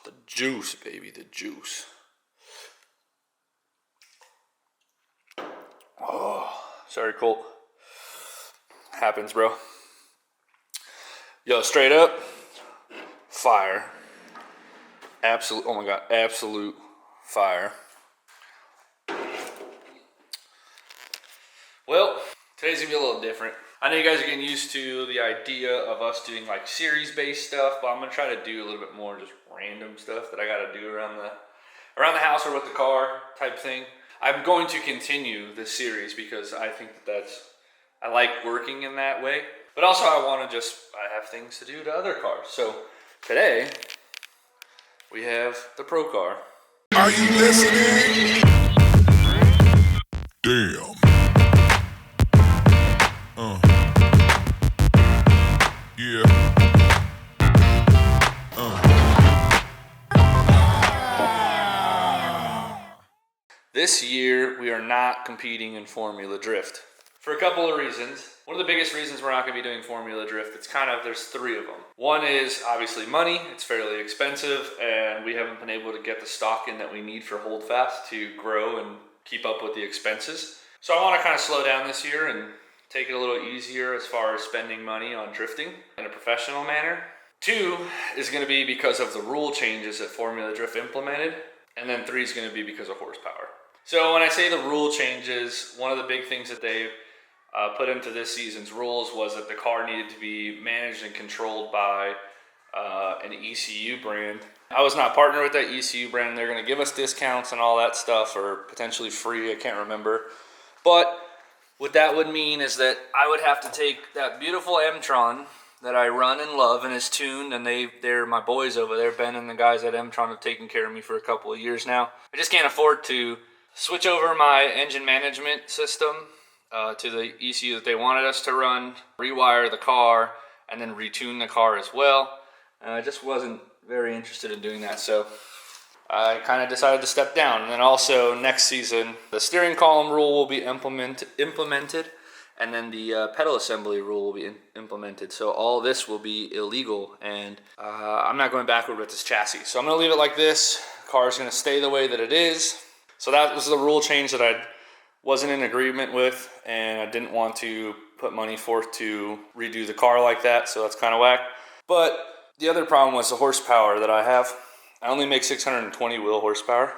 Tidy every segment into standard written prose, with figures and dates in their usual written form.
The juice, baby, the juice. Oh, sorry, Colt. Happens, bro. Yo, straight up, fire. Absolute, oh my God, absolute fire. Well, today's gonna be a little different. I know you guys are getting used to the idea of us doing like series-based stuff, but I'm gonna try to do a little bit more just random stuff that I gotta do around the house or with the car type thing. I'm going to continue this series because I think I like working in that way. But also I have things to do to other cars. So today, we have the Pro Car. Are you listening? Damn. Yeah. This year, we are not competing in Formula Drift for a couple of reasons. One of the biggest reasons we're not going to be doing Formula Drift, there's three of them. One is obviously money. It's fairly expensive, and we haven't been able to get the stock in that we need for Holdfast to grow and keep up with the expenses. So I want to kind of slow down this year and take it a little easier as far as spending money on drifting in a professional manner. Two is going to be because of the rule changes that Formula Drift implemented, and then three is going to be because of horsepower. So when I say the rule changes, one of the big things that they put into this season's rules was that the car needed to be managed and controlled by an ECU brand. I was not partnered with that ECU brand. They're going to give us discounts and all that stuff, or potentially free, I can't remember. But what that would mean is that I would have to take that beautiful M-Tron that I run and love and is tuned, and they're my boys over there. Ben and the guys at M-Tron have taken care of me for a couple of years now. I just can't afford to switch over my engine management system to the ECU that they wanted us to run, rewire the car, and then retune the car as well. I just wasn't very interested in doing that, so I kind of decided to step down. And then also next season, the steering column rule will be implemented, and then the pedal assembly rule will be implemented. So all this will be illegal, and I'm not going backward with this chassis. So I'm going to leave it like this. The car is going to stay the way that it is. So that was the rule change that I wasn't in agreement with, and I didn't want to put money forth to redo the car like that, so that's kind of whack. But the other problem was the horsepower that I have. I only make 620 wheel horsepower.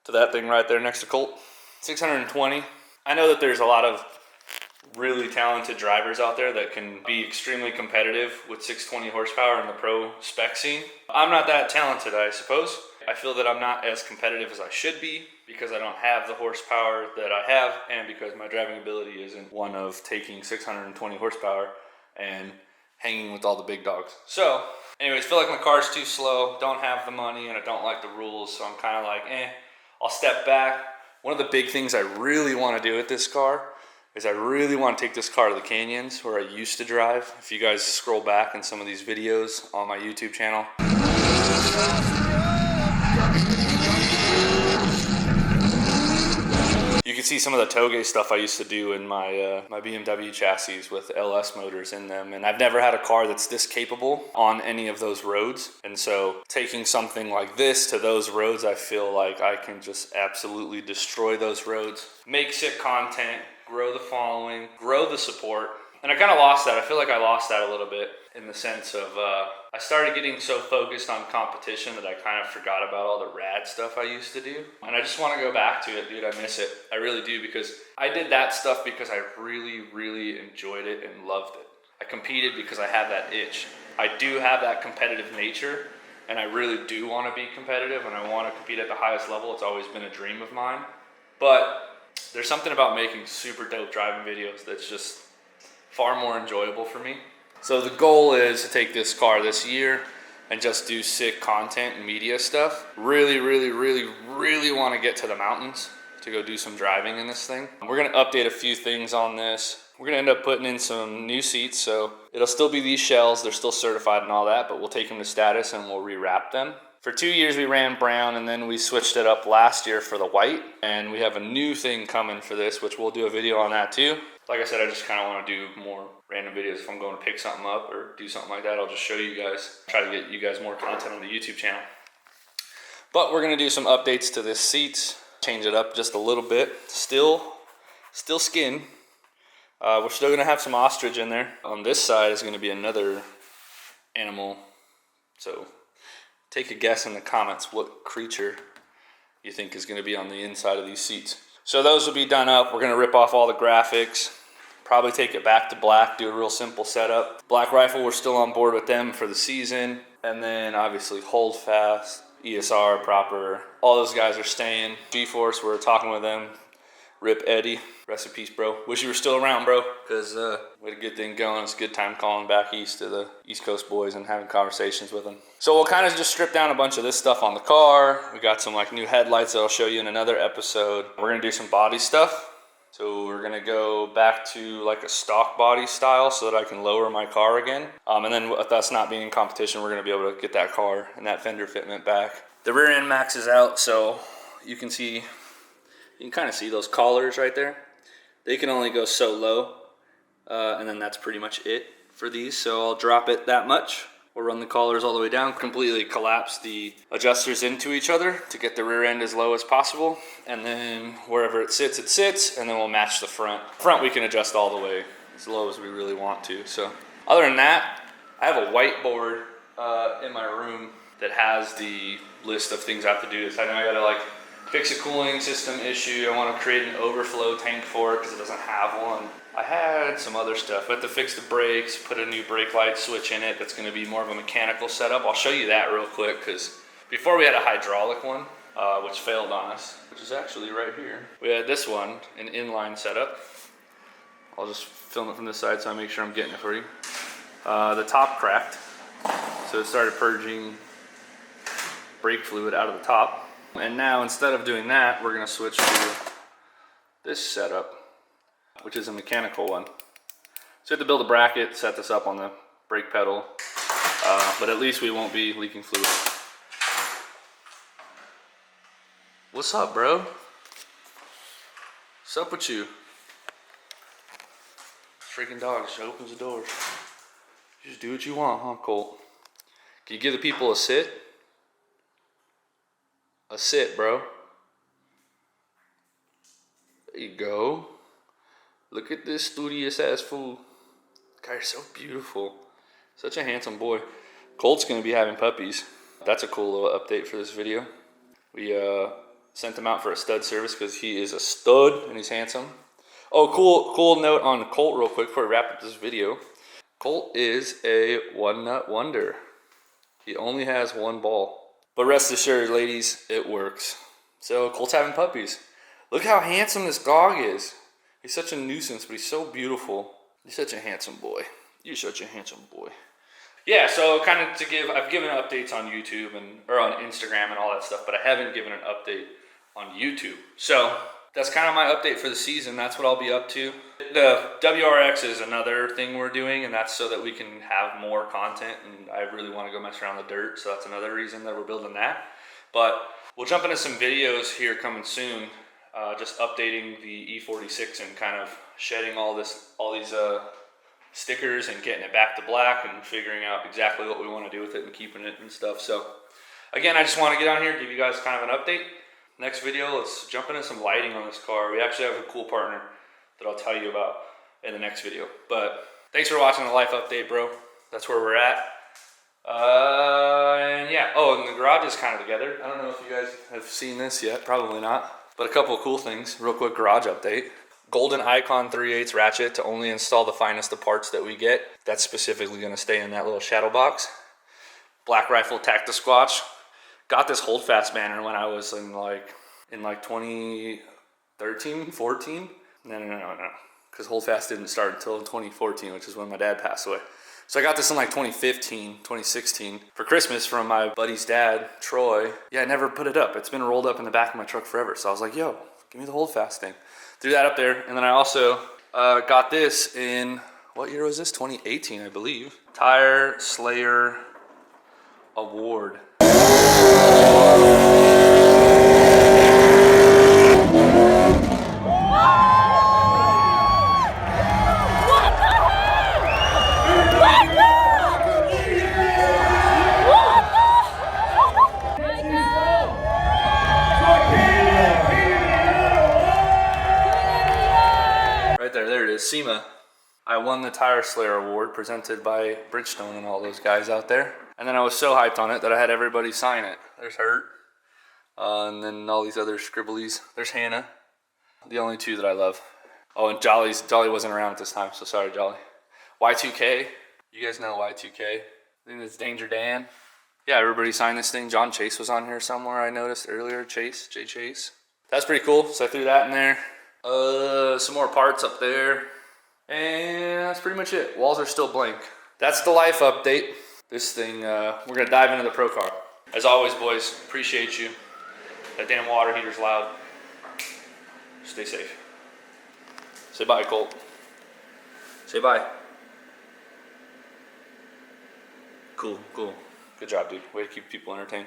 To that thing right there next to Colt. 620. I know that there's a lot of really talented drivers out there that can be extremely competitive with 620 horsepower in the pro spec scene. I'm not that talented, I suppose. I feel that I'm not as competitive as I should be because I don't have the horsepower that I have, and because my driving ability isn't one of taking 620 horsepower and hanging with all the big dogs. So, anyways, feel like my car's too slow, don't have the money, and I don't like the rules, so I'm kind of like, I'll step back. One of the big things I really want to do with this car is I really want to take this car to the canyons where I used to drive. If you guys scroll back in some of these videos on my YouTube channel, you can see some of the toge stuff I used to do in my my BMW chassis with LS motors in them, and I've never had a car that's this capable on any of those roads. And so taking something like this to those roads, I feel like I can just absolutely destroy those roads, make sick content, grow the following, grow the support. And I kind of lost that. I feel like I lost that a little bit in the sense of I started getting so focused on competition that I kind of forgot about all the rad stuff I used to do. And I just want to go back to it, dude. I miss it. I really do, because I did that stuff because I really, really enjoyed it and loved it. I competed because I had that itch. I do have that competitive nature, and I really do want to be competitive, and I want to compete at the highest level. It's always been a dream of mine. But there's something about making super dope driving videos that's just far more enjoyable for me. So the goal is to take this car this year and just do sick content and media stuff. Really, really, really, really want to get to the mountains to go do some driving in this thing. We're going to update a few things on this. We're going to end up putting in some new seats, so it'll still be these shells. They're still certified and all that, but we'll take them to status and we'll rewrap them. For 2 years we ran brown, and then we switched it up last year for the white, and we have a new thing coming for this, which we'll do a video on that too. like I said, I just kind of want to do more random videos. If I'm going to pick something up or do something like that, I'll just show you guys, try to get you guys more content on the YouTube channel. But we're going to do some updates to this seat, change it up just a little bit. Still skin. We're still going to have some ostrich in there. On this side is going to be another animal. So take a guess in the comments what creature you think is going to be on the inside of these seats. So those will be done up. We're going to rip off all the graphics, probably take it back to black, do a real simple setup. Black Rifle, we're still on board with them for the season. And then obviously Holdfast, ESR, Proper, all those guys are staying. G-Force, we're talking with them. Rip Eddie, rest in peace, bro. Wish you were still around, bro, because we had a good thing going. It's a good time calling back east to the East Coast boys and having conversations with them. So we'll kind of just strip down a bunch of this stuff on the car. We got some like new headlights that I'll show you in another episode. We're gonna do some body stuff. So we're gonna go back to like a stock body style so that I can lower my car again. And then with us not being in competition, we're gonna be able to get that car and that fender fitment back. The rear end maxes out, so you can see, you can kind of see those collars right there. They can only go so low, and then that's pretty much it for these. So I'll drop it that much. We'll run the collars all the way down, completely collapse the adjusters into each other to get the rear end as low as possible. And then wherever it sits, and then we'll match the front. Front we can adjust all the way as low as we really want to. So other than that, I have a whiteboard in my room that has the list of things I have to do. So I know I gotta like fix a cooling system issue. I want to create an overflow tank for it because it doesn't have one. I had some other stuff. I have to fix the brakes, put a new brake light switch in it. That's going to be more of a mechanical setup. I'll show you that real quick because before we had a hydraulic one, which failed on us, which is actually right here. We had this one, an inline setup. I'll just film it from this side so I make sure I'm getting it for you. The top cracked, so it started purging brake fluid out of the top. And now instead of doing that, we're gonna switch to this setup, which is a mechanical one. So we have to build a bracket, set this up on the brake pedal, but at least we won't be leaking fluid. What's up, bro? What's up with you? Freaking dog just opens the doors. You just do what you want, huh, Colt? Can you give the people a sit? A sit, bro. There you go. Look at this studious ass fool. God, you're so beautiful. Such a handsome boy. Colt's gonna be having puppies. That's a cool little update for this video. We sent him out for a stud service because he is a stud and he's handsome. Oh, cool note on Colt real quick before we wrap up this video. Colt is a one nut wonder. He only has one ball. But rest assured, ladies, it works. So Colt's having puppies. Look how handsome this dog is. He's such a nuisance, but he's so beautiful. He's such a handsome boy. You're such a handsome boy. Yeah, so kind of I've given updates on YouTube or on Instagram and all that stuff, but I haven't given an update on YouTube. So that's kind of my update for the season. That's what I'll be up to. The WRX is another thing we're doing, and that's so that we can have more content, and I really want to go mess around the dirt, so that's another reason that we're building that. But we'll jump into some videos here coming soon, just updating the E46 and kind of shedding all these stickers and getting it back to black and figuring out exactly what we want to do with it and keeping it and stuff. So again, I just want to get on here, give you guys kind of an update. Next video, let's jump into some lighting on this car. We actually have a cool partner that I'll tell you about in the next video. But thanks for watching the life update, bro. That's where we're at. And yeah, and the garage is kind of together. I don't know if you guys have seen this yet, probably not. But a couple of cool things, real quick garage update. Golden Icon 3/8 ratchet to only install the finest of parts that we get. That's specifically gonna stay in that little shadow box. Black Rifle Tacti-Squatch. Got this Holdfast banner when I was in like 2013, 14. No. Because Holdfast didn't start until 2014, which is when my dad passed away. So I got this in like 2015, 2016 for Christmas from my buddy's dad, Troy. Yeah, I never put it up. It's been rolled up in the back of my truck forever. So I was like, yo, give me the Holdfast thing. Threw that up there. And then I also got this in, what year was this? 2018, I believe. Tire Slayer Award. won the Tire Slayer Award presented by Bridgestone and all those guys out there. And then I was so hyped on it that I had everybody sign it. There's Hurt. And then all these other scribblies. There's Hannah. The only two that I love. Oh, and Jolly wasn't around at this time, so sorry, Jolly. Y2K. You guys know Y2K. I think it's Danger Dan. Yeah, everybody signed this thing. John Chase was on here somewhere, I noticed earlier. Jay Chase. That's pretty cool, so I threw that in there. Some more parts up there. And that's pretty much it. Walls are still blank. That's the life update. This thing, we're gonna dive into the Pro Car. As always, boys, appreciate you. That damn water heater's loud. Stay safe. Say bye, Colt. Say bye. Cool. Good job, dude. Way to keep people entertained.